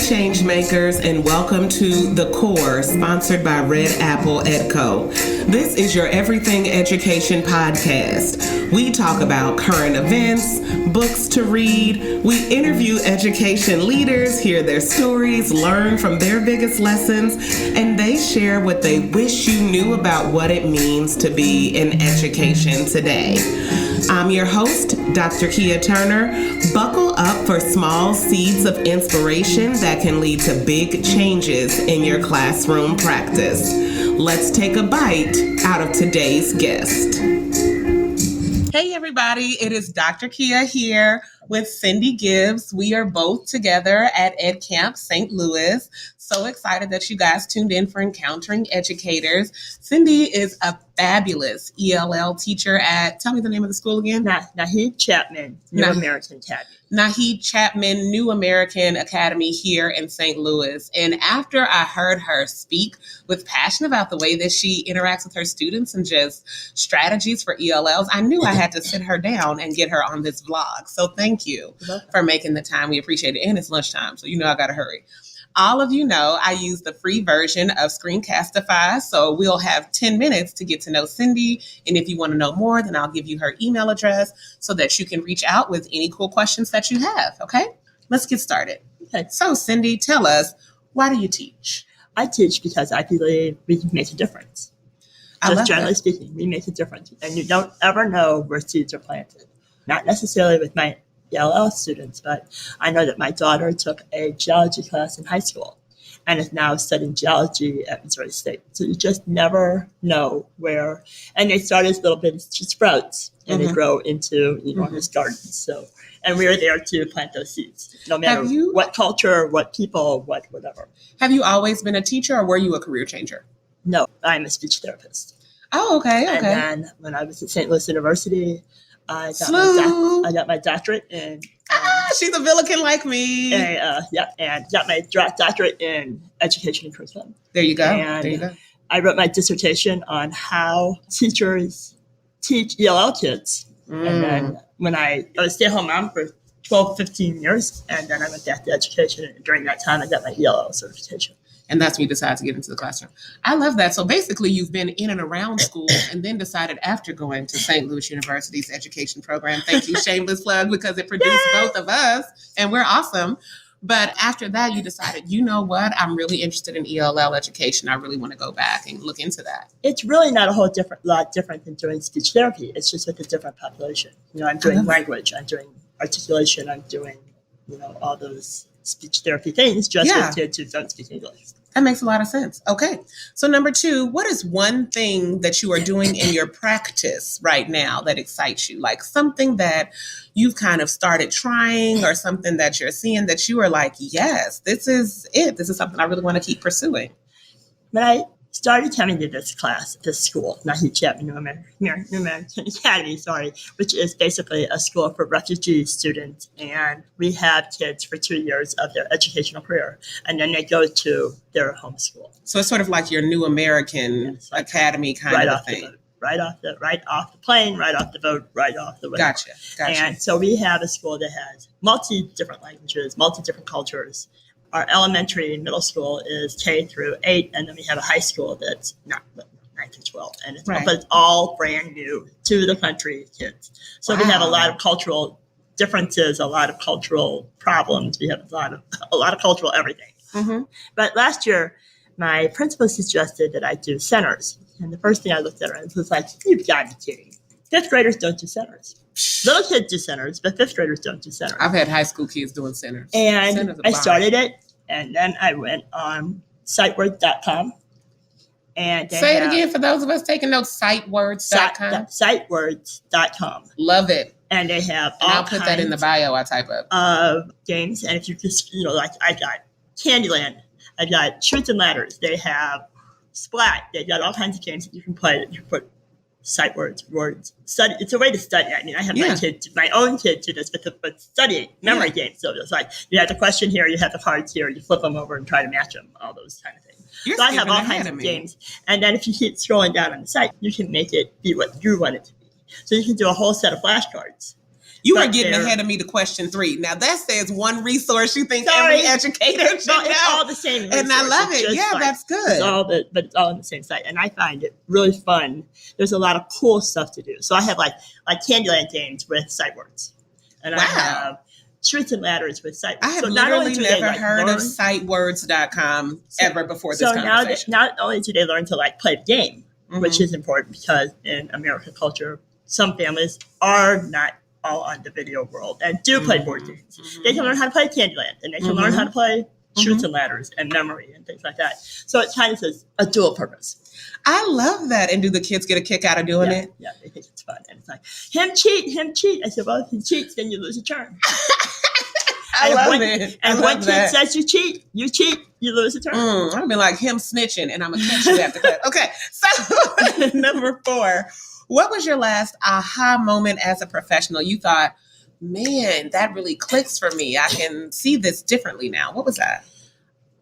change makers, and welcome to The Core, sponsored by Red Apple EdCo. This is your everything education podcast. We talk about current events, books to read. We interview education leaders, hear their stories, learn from their biggest lessons, and they share what they wish you knew about what it means to be in education today. I'm your host, Dr. Kia Turner. Buckle up for small seeds of inspiration that can lead to big changes in your classroom practice. Let's take a bite out of today's guest. Hey everybody, it is Dr. Kia here with Cindy Gibbs. We are both together at EdCamp St. Louis. So excited that you guys tuned in for Encountering Educators. Cindy is a fabulous ELL teacher at, tell me the name of the school again. Naheed Chapman New American Academy. Naheed Chapman New American Academy here in St. Louis. And after I heard her speak with passion about the way that she interacts with her students and just strategies for ELLs, I knew I had to sit her down and get her on this vlog. So thank you for making the time. We appreciate it. And it's lunchtime, so you know I got to hurry. All of you know I use the free version of Screencastify, so we'll have 10 minutes to get to know Cindy. And if you want to know more, then I'll give you her email address so that you can reach out with any cool questions that you have, okay? Let's get started. Okay. So Cindy, tell us, why do you teach? I teach because I believe we can make a difference. Just generally speaking, we make a difference. And you don't ever know where seeds are planted. Not necessarily with my ELL students, but I know that my daughter took a geology class in high school and is now studying geology at Missouri State. So you just never know where. And they start as little bit as sprouts, and they grow into enormous gardens. So, and we are there to plant those seeds, no matter what culture, what people, whatever. Have you always been a teacher, or were you a career changer? No, I'm a speech therapist. Oh, okay. And then when I was at St. Louis University, I got my doctorate in. She's a Billiken like me. And got my doctorate in education and curriculum. There you go. And I wrote my dissertation on how teachers teach ELL kids. And then when I was a stay-at-home mom for 12, 15 years, and then I went back to education. And during that time, I got my ELL certification. And that's when you decided to get into the classroom. I love that. So basically, you've been in and around schools and then decided after going to St. Louis University's education program, thank you, shameless plug, because it produced both of us, and we're awesome. But after that, you decided, you know what? I'm really interested in ELL education. I really want to go back and look into that. It's really not a lot different than doing speech therapy. It's just with a different population. I'm doing language. I'm doing articulation. I'm doing, all those speech therapy things just with kids who don't speak English. That makes a lot of sense. Okay. So number 2, what is one thing that you are doing in your practice right now that excites you? Like something that you've kind of started trying or something that you're seeing that you are like, yes, this is it. This is something I really want to keep pursuing. When I started coming to this school, Naheed Chapman New American Academy, which is basically a school for refugee students. And we have kids for 2 years of their educational career, and then they go to their home school. So it's sort of like your New American Academy kind of thing. Right off the plane, right off the boat, right off the way. Gotcha. And so we have a school that has multi-different languages, multi-different cultures. Our elementary and middle school is K through 8, and then we have a high school that's not 9 through 12, and but it's all brand new to the country kids. So we have a lot of cultural differences, a lot of cultural problems. We have a lot of cultural everything. Mm-hmm. But last year, my principal suggested that I do centers, and the first thing I looked at her was like, "You've got to be kidding! 5th graders don't do centers." Little kids do centers, but 5th graders don't do centers. I've had high school kids doing centers. And I started it, and then I went on sitewords.com. And say it again for those of us taking notes, sitewords.com. Sitewords.com. Love it. And they have all I'll put that in the bio I type up. Of games. And if you just, like I got Candyland, I got Truth and Ladders. They have Splat. They got all kinds of games that you can play. You put sight words. Study. It's a way to study. I mean, I have my own kid do this, but studying memory games. So it's like you have the question here, you have the cards here, you flip them over and try to match them. All those kind of things. So I have all kinds of games, and then if you keep scrolling down on the site, you can make it be what you want it to be. So you can do a whole set of flashcards, You are getting ahead of me to question 3. Now that says one resource you think every educator should know. It's all the same resource. And I love it. Yeah, that's good. But it's all on the same site. And I find it really fun. There's a lot of cool stuff to do. So I have like Candyland games with sight words. And I have Truths and Ladders with sight words. I have literally never heard of sightwords.com ever before this conversation. So not only do they learn to play the game, which is important because in American culture, some families are not all on the video world and do play board games. They can learn how to play Candyland, and they can learn how to play Truths and Ladders and memory and things like that. So it kind of says a dual purpose. I love that. And do the kids get a kick out of doing it? Yeah, they think it's fun. And it's like, him cheat. I said, well, if he cheats, then you lose a turn. I love it. And when kid says you cheat, you lose a turn. I'm be like him snitching, and I'm going to catch you after that. Okay, so number 4. What was your last aha moment as a professional? You thought, man, that really clicks for me. I can see this differently now. What was that?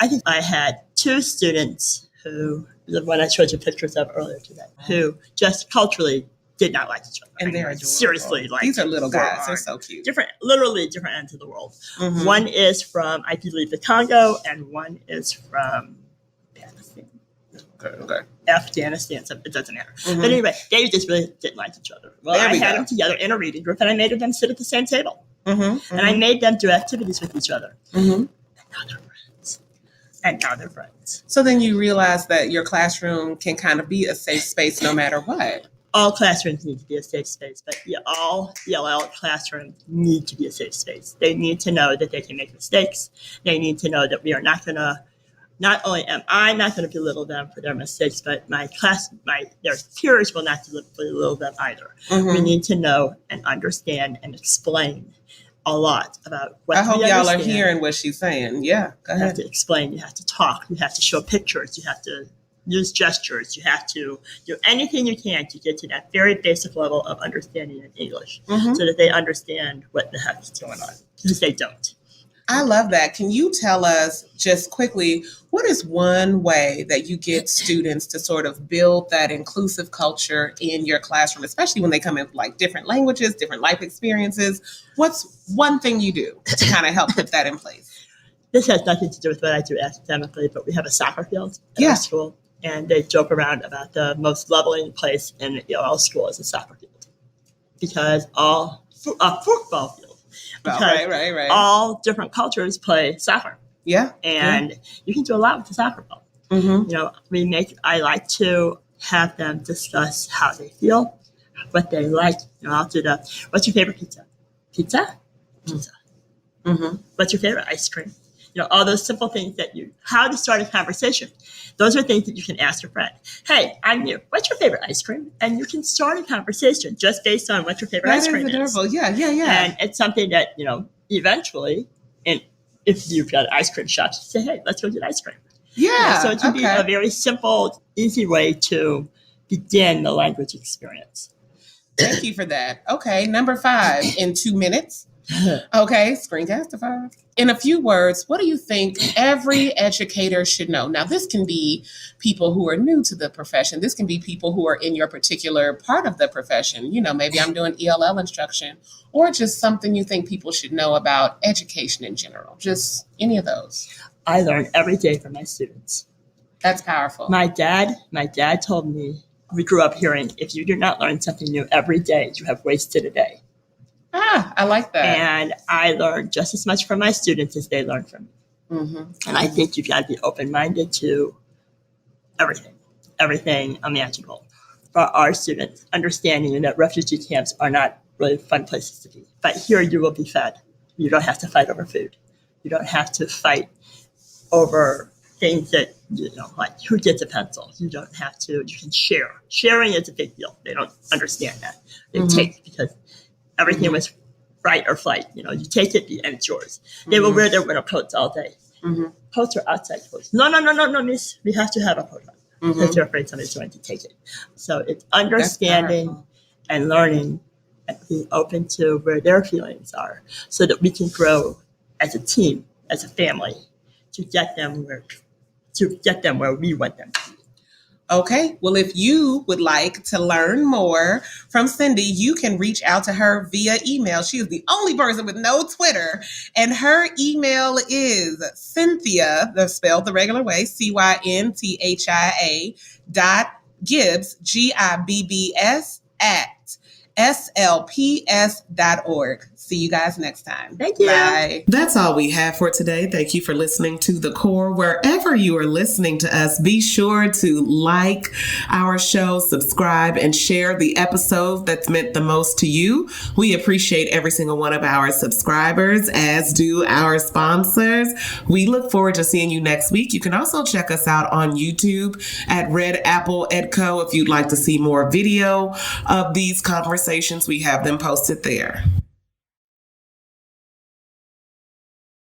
I think I had 2 students who, the one I showed you pictures of earlier today, who just culturally did not like each other. And they're adorable. Seriously. These are little guys. They're so cute. Literally different ends of the world. One is from, I believe, the Congo, and one is from Afghanistan, so it doesn't matter. But anyway, they just really didn't like each other. Well, I had them together in a reading group, and I made them sit at the same table. And I made them do activities with each other. And now they're friends. So then you realize that your classroom can kind of be a safe space no matter what. All classrooms need to be a safe space, but all ELL classrooms need to be a safe space. They need to know that they can make mistakes. They need to know that we are not going to, not only am I not going to belittle them for their mistakes, but their peers will not belittle them either. We need to know and understand and explain a lot about what I hope y'all are hearing what she's saying. Yeah, go ahead. You have to explain, you have to talk, you have to show pictures, you have to use gestures, you have to do anything you can to get to that very basic level of understanding in English so that they understand what the heck is going on, because they don't. I love that. Can you tell us just quickly, what is one way that you get students to sort of build that inclusive culture in your classroom, especially when they come in with different languages, different life experiences? What's one thing you do to kind of help put that in place? This has nothing to do with what I do academically, but we have a soccer field at our school, and they joke around about the most leveling place in ELL school is a soccer field, because a football field. Because right. all different cultures play soccer. Yeah. And you can do a lot with the soccer ball. I like to have them discuss how they feel, what they like. I'll do what's your favorite pizza? Pizza. What's your favorite ice cream? All those simple things how to start a conversation. Those are things that you can ask your friend. Hey, I'm new. What's your favorite ice cream? And you can start a conversation just based on what your favorite ice cream is. Adorable. Yeah. And it's something that, eventually, and if you've got an ice cream shop, you say, hey, let's go get ice cream. Yeah. So it can be a very simple, easy way to begin the language experience. Thank you for that. Okay, number 5 in 2 minutes. Okay, Screencastify. In a few words, what do you think every educator should know? Now, this can be people who are new to the profession. This can be people who are in your particular part of the profession. Maybe I'm doing ELL instruction, or just something you think people should know about education in general. Just any of those. I learn every day from my students. That's powerful. My dad told me, we grew up hearing, if you do not learn something new every day, you have wasted a day. I like that. And I learn just as much from my students as they learn from me. And I think you've got to be open-minded to everything imaginable. For our students, understanding that refugee camps are not really fun places to be. But here you will be fed. You don't have to fight over food. You don't have to fight over things that, like who gets a pencil. You don't have to, you can share. Sharing is a big deal. They don't understand that. They take, because everything was fight or flight. You take it and it's yours. They will wear their winter coats all day. Coats are outside clothes. No, miss. We have to have a coat on because they're afraid somebody's going to take it. So it's understanding and learning and being open to where their feelings are so that we can grow as a team, as a family, to get them where we want them to be. Okay, well, if you would like to learn more from Cindy, you can reach out to her via email. She is the only person with no Twitter, and her email is Cynthia, spelled the regular way, Cynthia .Gibbs, Gibbs at slps.org. See you guys next time. Thank you. Bye. That's all we have for today. Thank you for listening to The Core. Wherever you are listening to us, be sure to like our show, subscribe, and share the episode that's meant the most to you. We appreciate every single one of our subscribers, as do our sponsors. We look forward to seeing you next week. You can also check us out on YouTube at Red Apple EdCo if you'd like to see more video of these conversations. We have them posted there.